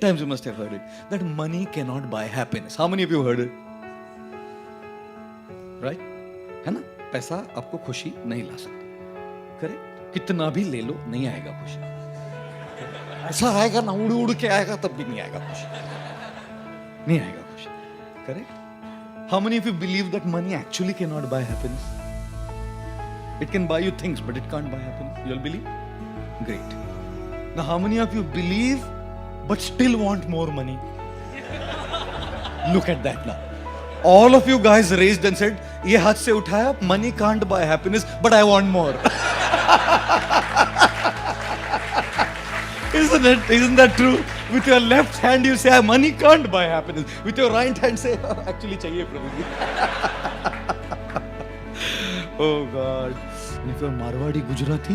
Times you must have heard it, that money cannot buy happiness. How many of you heard it? Right? है ना? पैसा आपको खुशी नहीं ला सकता. करेक्ट? कितना भी ले लो नहीं आएगा खुशी. ऐसा आएगा ना, उड़ उड़ के आएगा तब भी नहीं आएगा खुशी. नहीं आएगा खुशी. Correct? How many of you believe that money actually cannot buy happiness? It can buy you things, but it can't buy happiness. You all believe? Great. Now, how many of you believe but still want more money? Look at that now. All of you guys raised and said, "ये हाथ से उठाया, money can't buy happiness, but I want more." Isn't that true? With your left hand you say, "Money can't buy happiness." With your right hand say, "Actually चाहिए प्रभु जी." Oh God. And if you're Marwadi Gujarati,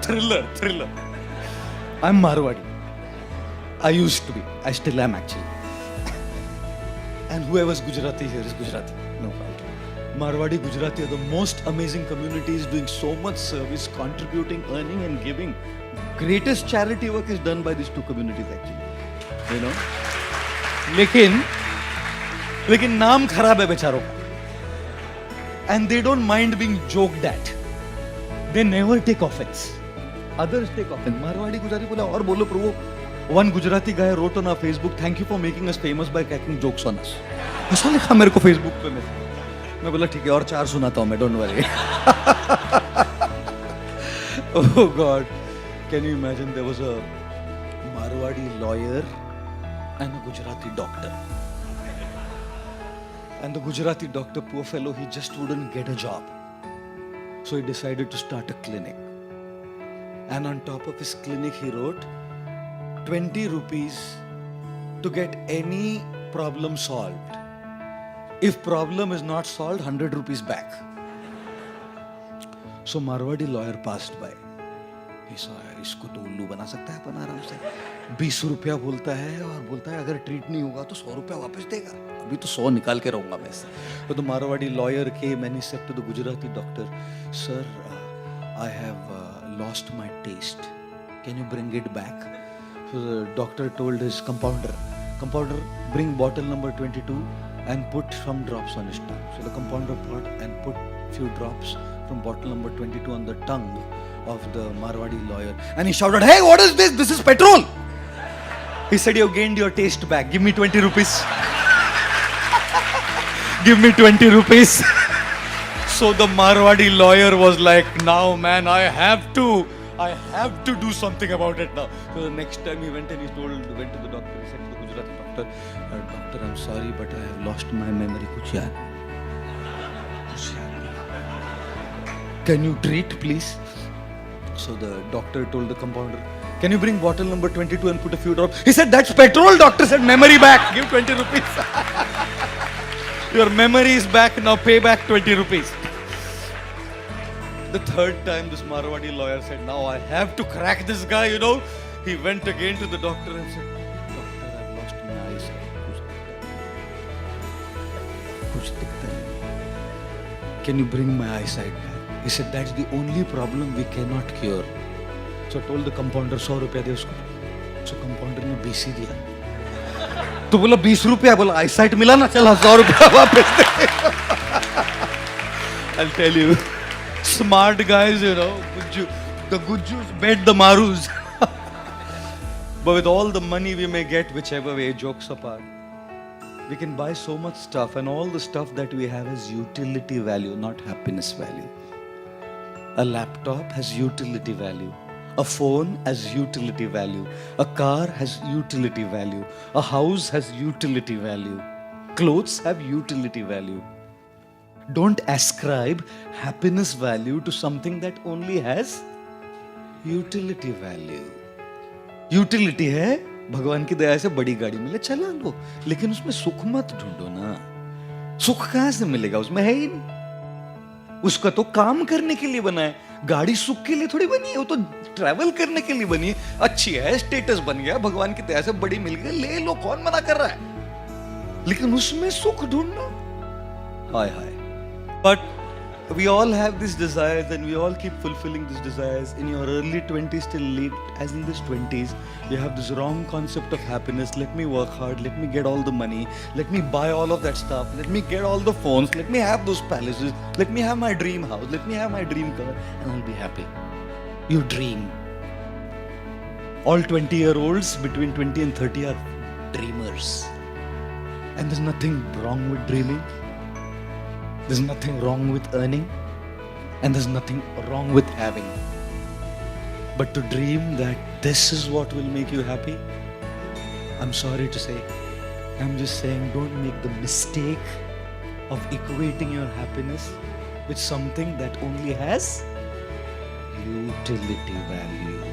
thriller. I'm Marwadi. I used to be. I still am actually. And whoever's Gujarati here is Gujarati. No problem. Marwadi Gujarati are the most amazing communities doing so much service, contributing, earning and giving. Greatest charity work is done by these two communities actually. You know? लेकिन नाम खराब है बेचारों का. And they don't mind being joked at. They never take offense. Others take offense. Marwadi Gujarati बोला और बोलो प्रभु. One Gujarati guy wrote on our Facebook, "Thank you for making us famous by cracking jokes on us." ऐसा लिखा मेरे को Facebook पे. मैं बोला ठीक है और 4 सुनाता हूँ मैं, don't worry. Oh God, can you imagine there was a Marwadi lawyer and a Gujarati doctor. And the Gujarati doctor, poor fellow, he just wouldn't get a job. So he decided to start a clinic. And on top of his clinic, he wrote 20 rupees to get any problem solved. If problem is not solved, 100 rupees back. So Marwadi lawyer passed by. He saw, इसको तो उल्लू बना सकता है अपन आराम से. 20 रुपया बोलता है और बोलता है अगर ट्रीट नहीं होगा तो 100 रुपया वापस देगा. अभी तो 100 निकाल के रहूंगा मैं इससे. So the Marwadi lawyer came and he said to the Gujarati doctor, "Sir, I have lost my taste. Can you bring it back?" So the doctor told his compounder, bring bottle number 22 and put some drops on his tongue. So the compounder brought and put few drops from bottle number 22 on the tongue of the Marwadi lawyer. And he shouted, "Hey, what is this? This is petrol." He said, "You gained your taste back. Give me 20 rupees. Give me 20 rupees. So the Marwadi lawyer was like, "Now man, I have to do something about it now." So the next time he went to the doctor, he said to the Gujarati doctor, "Doctor, I'm sorry, but I have lost my memory. Kuch yaad nahi. Can you treat, please?" So the doctor told the compounder, "Can you bring bottle number 22 and put a few drops?" He said, "That's petrol." Doctor said, "Memory back. Give 20 rupees. Your memory is back. Now pay back 20 rupees." The third time this Marwadi lawyer said, "Now I have to crack this guy, you know." He went again to the doctor and said, "Doctor, I've lost my eyesight. Kuch dikhta nahi. Can you bring my eyesight back?" He said, "That's the only problem we cannot cure." So I told the compounder, 100 रुपया दे उसको. So compounder ने 20 ही दिया. तो बोला 20 रुपया, बोला eyesight मिला ना, चला 100 रुपया वापस दे. I'll tell you, smart guys, you know, the Gujjus bet the Marus. But with all the money we may get, whichever way, jokes apart, we can buy so much stuff, and all the stuff that we have has utility value, not happiness value. A laptop has utility value. A phone has utility value. A car has utility value. A house has utility value. Clothes have utility value. Don't ascribe happiness value to something that only has utility value. Utility है भगवान की दया से बड़ी गाड़ी मिले चला लो, लेकिन उसमें सुख मत ढूंढो ना. सुख कहां से मिलेगा? उसमें है ही नहीं. उसका तो काम करने के लिए बना है. गाड़ी सुख के लिए थोड़ी बनी है, वो तो ट्रैवल करने के लिए बनी है. अच्छी है, स्टेटस बन गया, भगवान की दया से बड़ी मिल गई, ले लो, कौन मना कर रहा है? लेकिन उसमें सुख ढूंढना, हाय हाय. But we all have these desires and we all keep fulfilling these desires. In your early 20s till late, as in this 20s, you have this wrong concept of happiness. Let me work hard, let me get all the money, let me buy all of that stuff, let me get all the phones, let me have those palaces, let me have my dream house, let me have my dream car, and I'll be happy. You dream. All 20-year-olds between 20 and 30 are dreamers. And there's nothing wrong with dreaming. There's nothing wrong with earning. And there's nothing wrong with having. But to dream that this is what will make you happy, I'm sorry to say, I'm just saying, don't make the mistake of equating your happiness with something that only has utility value.